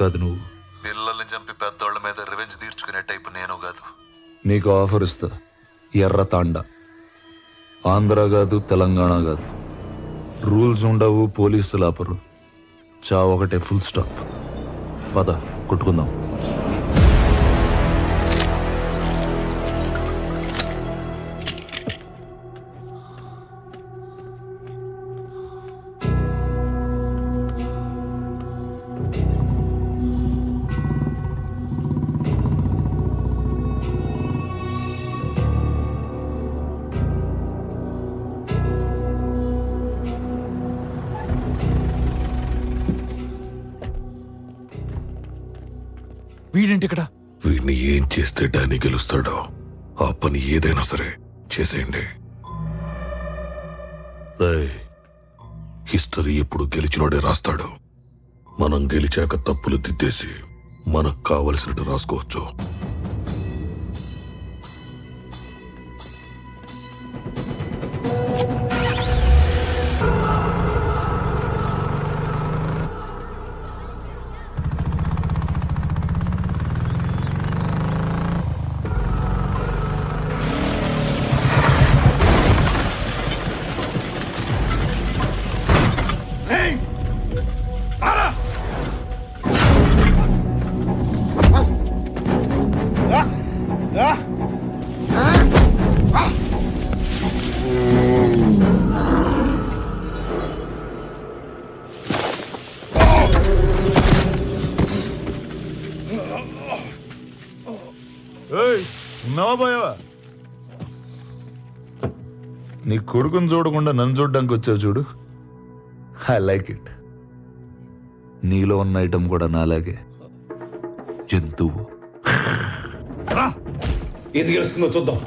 కాదు నువ్వు. పిల్లల్ని చంపి పెద్దోళ్ళ మీద రివెంజ్ తీర్చుకునే టైపు నేను కాదు. నీకు ఆఫర్ ఇస్తా. ఎర్ర తాండా. ఆంధ్ర కాదు, తెలంగాణ కాదు. రూల్స్ ఉండవు, పోలీసులు ఆపరు. చావు ఒకటే, ఫుల్ స్టాప్. పద కొట్టుకుందాం. వీడేంటి ఇక్కడ? వీడిని ఏం చేస్తే డానీ గెలుస్తాడో ఆ పని ఏదైనా సరే చేసేయండి. హిస్టరీ ఎప్పుడు గెలిచినోడే రాస్తాడు. మనం గెలిచాక తప్పులు దిద్దేసి మనకు కావలసినట్టు రాసుకోవచ్చు. నీ కొడుకుని చూడకుండా నన్ను చూడడానికి వచ్చావు చూడు. I like it. నీలో ఉన్న ఐటమ్ కూడా నాలాగే జంతువు. ఏది గెలుస్తుందో చూద్దాం.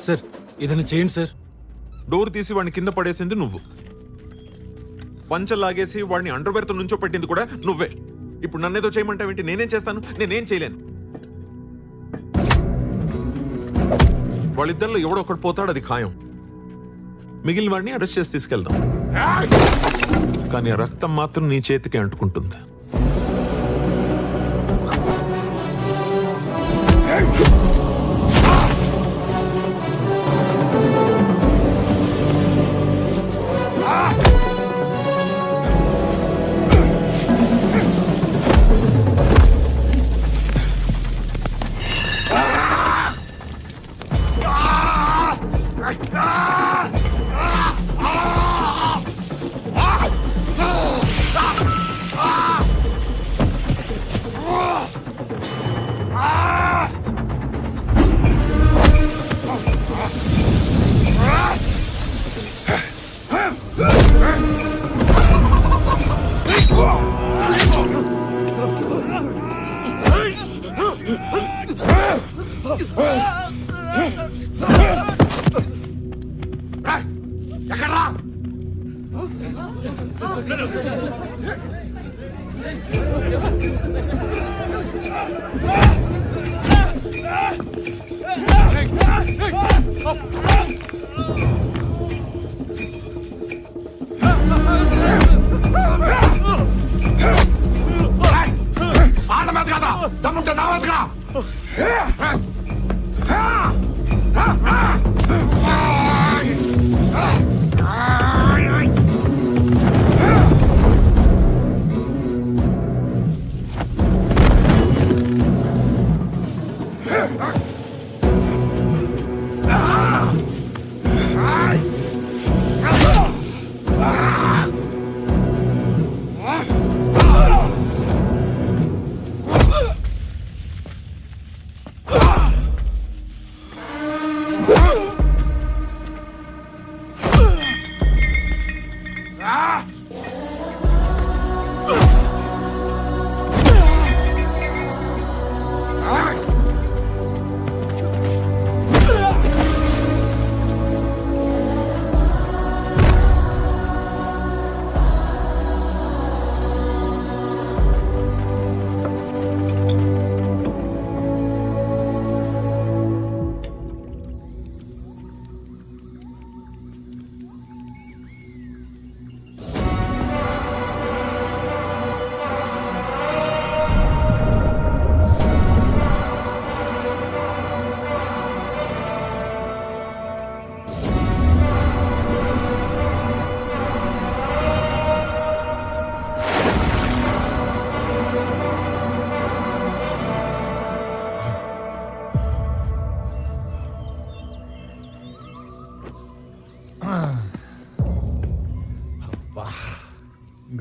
సార్ ఏదైనా చేయండి సార్. డోర్ తీసి వాడిని కింద పడేసింది నువ్వు. పంచ లాగేసి వాడిని అండర్వేర్తో నుంచో పెట్టింది కూడా నువ్వే. ఇప్పుడు నన్నేదో చేయమంటావేంటి? నేనేం చేస్తాను? నేనేం చేయలేను. వాళ్ళిద్దరిలో ఎవడో ఒకటి పోతాడు, అది ఖాయం. మిగిలిన వాడిని అరెస్ట్ చేసి తీసుకెళ్దాం. కానీ ఆ రక్తం మాత్రం నీ చేతికి అంటుకుంటుంది.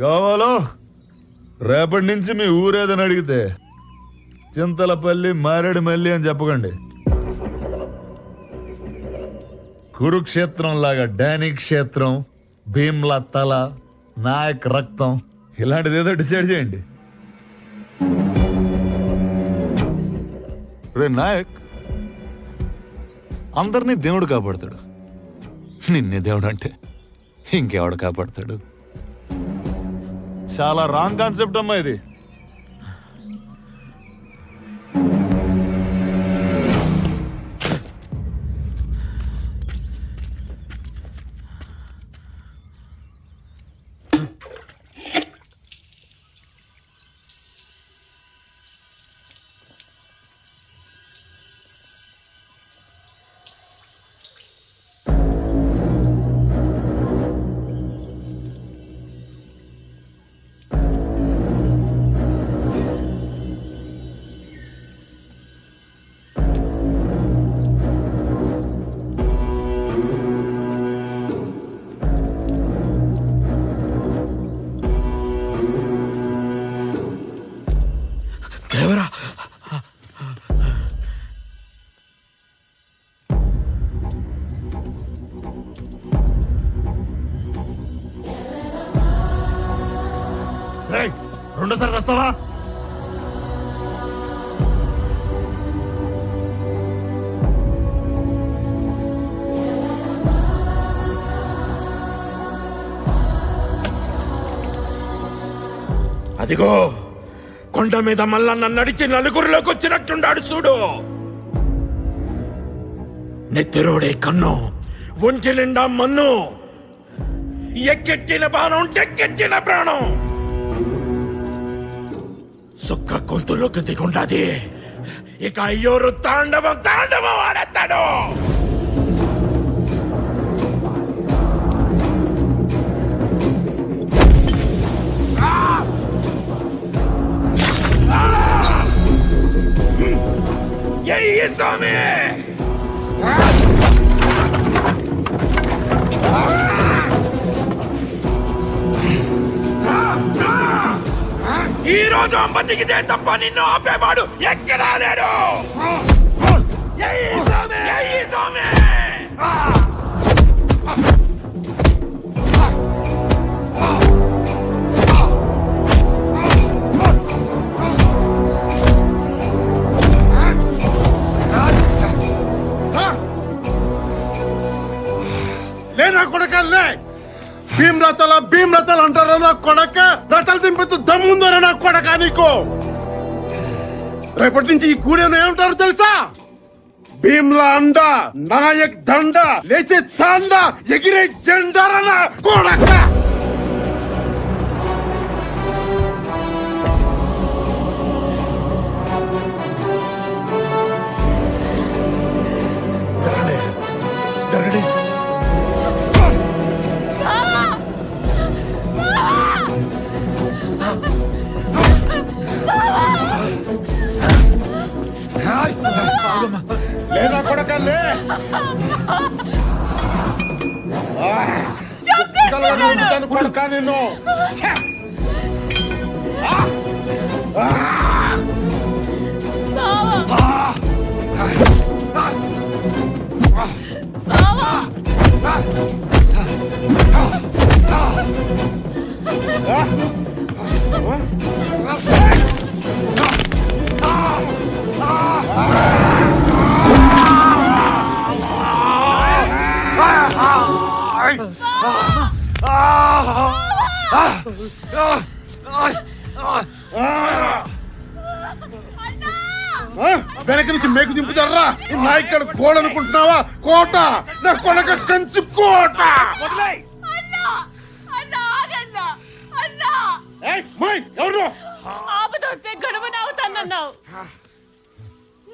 కావాలో రేపటి నుంచి మీ ఊరేదని అడిగితే చింతలపల్లి మారేడుమల్లి అని చెప్పకండి. కురుక్షేత్రం లాగా డానీ క్షేత్రం, భీమ్లా తల, నాయక్ రక్తం ఇలాంటిది ఏదో డిసైడ్ చేయండి. రే నాయక్, అందరినీ దేవుడు కాపాడతాడు, నిన్నే దేవుడు అంటే ఇంకెవడు కాపాడతాడు? చాలా రాంగ్ కాన్సెప్ట్ అమ్మా ఇది. దేవరా, రెండోసారి వస్తావా? అదిగో కొండ మీద మల్లన్న నడిచి నలుగురిలోకి వచ్చినట్టుండాడు చూడు. నెత్తిరోడే కన్ను, ఒంటి నిండా మన్ను, ఎక్కెట్టిన బాణం, టెక్కెట్టిన ప్రాణం. సుక్క గొంతులోకి దిగుండాది. ఇక అయ్యోరు తాండవం తాండవం ఆడతాడు. ఎయ్యి స్వామి, ఈ రోజు అంబతికితే తప్ప నిన్ను ఆపేవాడు ఎక్కడా లేడు. ఎయ్యి స్వామి, ఎయ్యి స్వామి. లేనా కొడకల్లే, భీమ్ రథాలు అంటారా నా కొడక? రథాలు దింపితే దమ్ముందరా నా కొడక నీకు? రేపటి నుంచి ఈ కూడేను ఏమంటారు తెలుసా? భీమ్లా అండ, నాయక్ దండ, లేచే తాండ, ఎగిరే జెండారా నా కొడక? లేనా కొడకల్లే, కొడక నిన్ను. వెనక నుంచి మేకు దింపుతారా? నా ఇక్కడ కోడ అనుకుంటున్నావా? కోట నా కొడక, కంచు కోట. ఎవరు ఆపదొస్తే గడువున అవుతానన్నావు,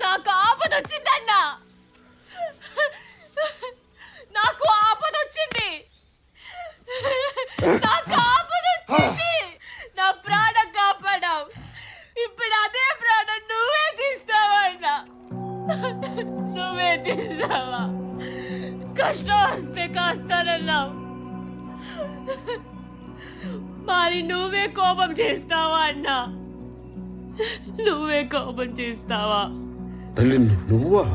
నాకు ఆపదొచ్చిందన్నా. నాకు ఆపదొచ్చింది, నాకు ఆపదొచ్చింది. నా ప్రాణం కాపాడావు, ఇప్పుడు అదే ప్రాణం నువ్వే తీస్తావా అన్నా? నువ్వే తీస్తావా? కష్టం వస్తే కాస్తానన్నావు, మరి నువ్వే కోపం చేస్తావా అన్నా? నువ్వే కోపం చేస్తావా? తల్లి నువ్వా?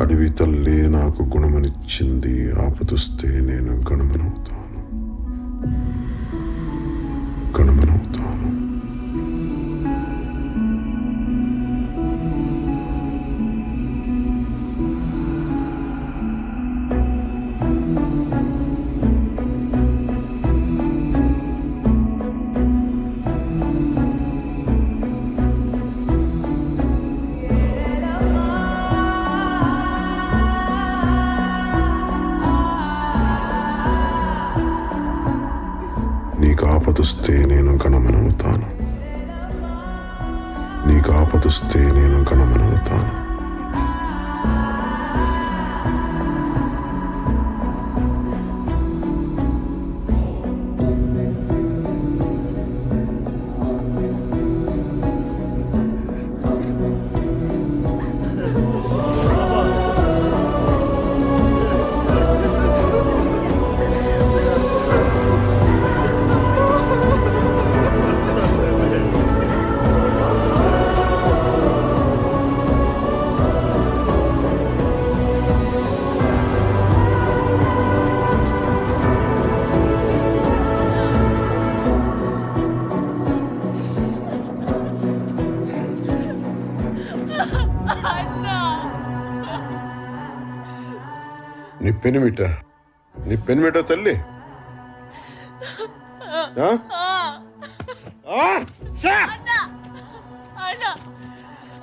అడవి తల్లి నాకు గుణమనిచ్చింది, ఆపదొస్తే నేను గణమనవుతాను, గణమనవుతాను. నీకు ఆపదొస్తే నేను గణమనవుతాను, నీకు ఆపదొస్తే నేను గణమనవుతాను. నీ పెనిమిట తల్లి.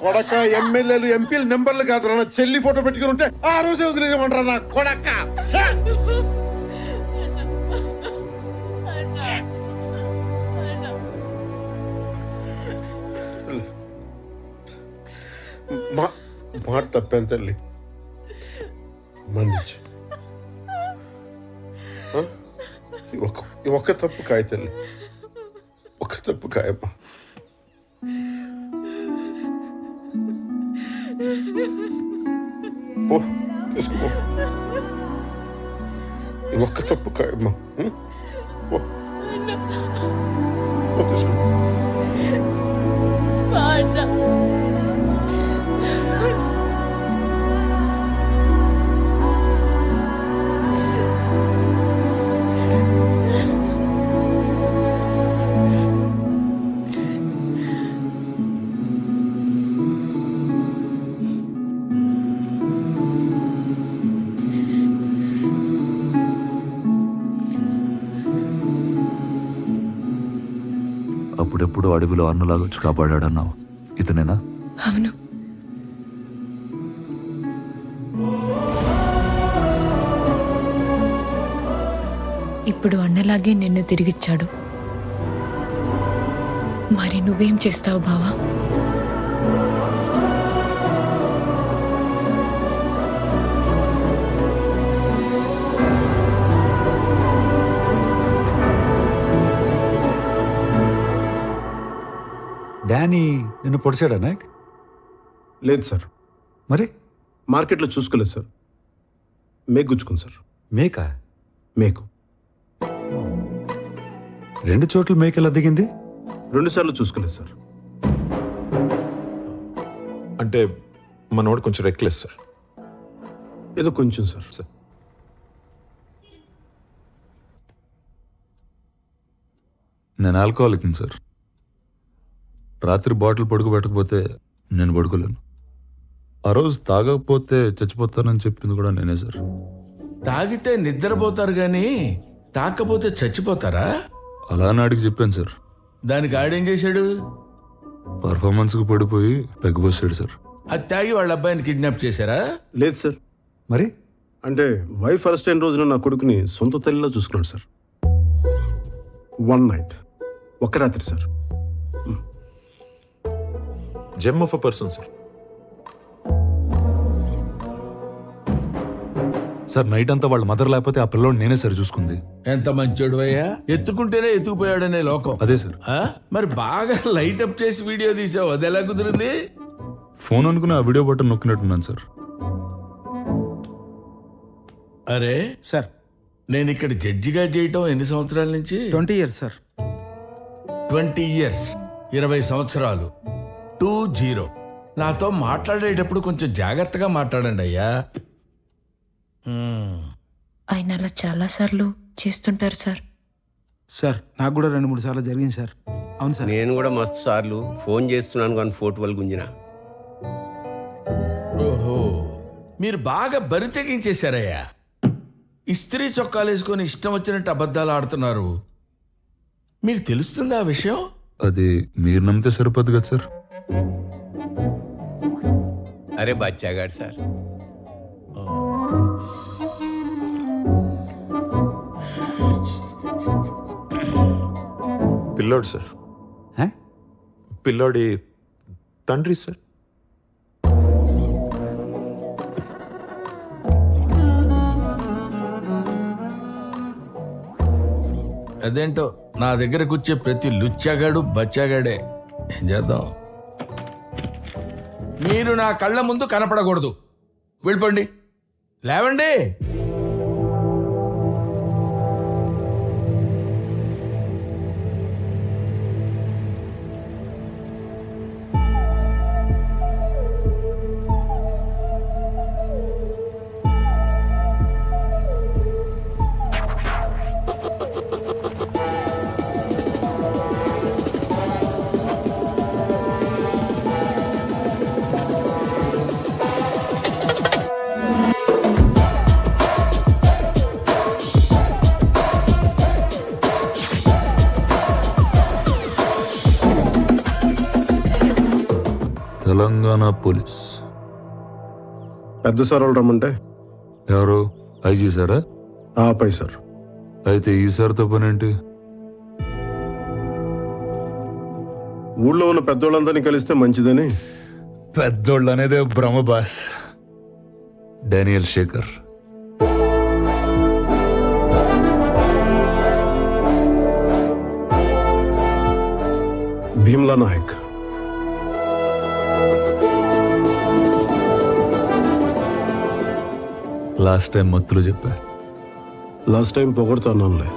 కొడక ఎమ్మెల్యేలు ఎంపీలు నెంబర్లు కాదు, నా చెల్లి ఫోటో పెట్టుకుని ఉంటే ఆ రోజే వదిలేయమంటారా నా కొడక? మాట తప్పాను తల్లి, మన్నించు. ఒక్క తప్పు కాయ తల్లి, ఒక్క తప్పు కాయమ్మా. పో తీసుకో, ఒక్క తప్పు కాయమ్మా. తీసుకో. అప్పుడెప్పుడు అడవిలో అన్నులాగా వచ్చి కాపాడాడన్నావు, ఇతనేనా? అవును. ఇప్పుడు అన్నలాగే నిన్ను తిరిగిచ్చాడు. మరి నువ్వేం చేస్తావు బావా? డానీ నిన్ను పొడిచాడా నాయక్? లేదు సార్. మరి మార్కెట్లో చూసుకోలేదు సార్. మేకు గుచ్చుకుంది సార్. మేకా? మేకు 2 చోట్ల మేక ఎలా దిగింది? 2 సార్లు చూసుకోలేదు సార్. అంటే మనోడు కొంచెం రెక్లెస్ సార్. ఏదో కొంచెం సార్. నేను ఆల్కహాలిక్ సార్. రాత్రి బాటిల్ పడుకోబెట్టకపోతే నేను పడుకోలేను. ఆ రోజు తాగకపోతే చచ్చిపోతానని చెప్పింది కూడా నేనే సార్. తాగితే నిద్రపోతారు గాని తాకపోతే చచ్చిపోతారా? అలా నాడికి చెప్పాను సార్. దానికి ఆడేం చేశాడు? పర్ఫార్మెన్స్కి పడిపోయి పెగ్గబోసాడు సార్. అది తాగి వాళ్ళ అబ్బాయిని కిడ్నాప్ చేశారా? లేదు సార్. మరి అంటే వైఫ్ అరెస్ట్ అయిన రోజున నా కొడుకుని సొంత తల్లిలో చూసుకున్నాడు సార్. 1 నైట్, ఒక్క రాత్రి sir. Gem of a person sir. Sir night అంతా వాళ్ళ మదర్ లేకపోతే ఆ పిల్లోడు నేనే సార్ చూసుకుంది. ఎంత మంచోడు అయ్యా, ఎత్తుకుంటేనే ఎత్తుకుపోయాడనే లోకం. అదే సార్. మరి బాగా లైట్ అప్ చేసి వీడియో తీసావు, అది ఎలా కుదిరింది? ఫోన్ అనుకుని ఆ వీడియో బటన్ నొక్కినట్టున్నాను సార్. అరే సార్ నేను ఇక్కడ జడ్జిగా చేయటం ఎన్ని సంవత్సరాల నుంచి? 20 years సార్. 20 years, 20 సంవత్సరాలు. 20. నాతో మాట్లాడేటప్పుడు కొంచెం జాగ్రత్తగా మాట్లాడండి అయ్యా. ఆయన అలా చాలా సార్లు చేస్తుంటారు సార్. సార్ నాకు కూడా 2-3 సార్లు జరిగింది సార్. అవును సార్. నేను కూడా మస్తు సార్లు ఫోన్ చేస్తున్నాను కానీ ఫోటోలు గుంజిన. ఓహో, మీరు బాగా బరి తెగించేశారయ్యా. ఇస్త్రీ చొక్కాలు వేసుకొని ఇష్టం వచ్చినట్టు అబద్ధాలు ఆడుతున్నారు. మీకు తెలుస్తుందా ఆ విషయం? అది మీరు నమ్మితే సరిపోదు కదా సార్. అరే బచ్చాగాడు సార్. పిల్లోడు సార్. పిల్లోడి తండ్రి సార్. అదేంటో నా దగ్గరకు వచ్చే ప్రతి లుచ్చాగాడు బచ్చాగాడే. ఏం చేద్దాం? మీరు నా కళ్ళ ముందు కనపడకూడదు. వెళ్ళిపోండి. లేవండి. తెలంగాణ పోలీస్ పెద్ద సార్ వాళ్ళు రమ్మంటే ఎవరు? ఐజీ సారా? పై సార్. అయితే ఈ సార్తో పనేంటి? ఊళ్ళో ఉన్న పెద్దోళ్ళందరినీ కలిస్తే మంచిదని. పెద్దోళ్ళు అనేదే భ్రమ boss. Daniel Shekhar. Bheemla Nayak. Last time మత్తులు చెప్పా. Last time పొగడుతున్నానులే.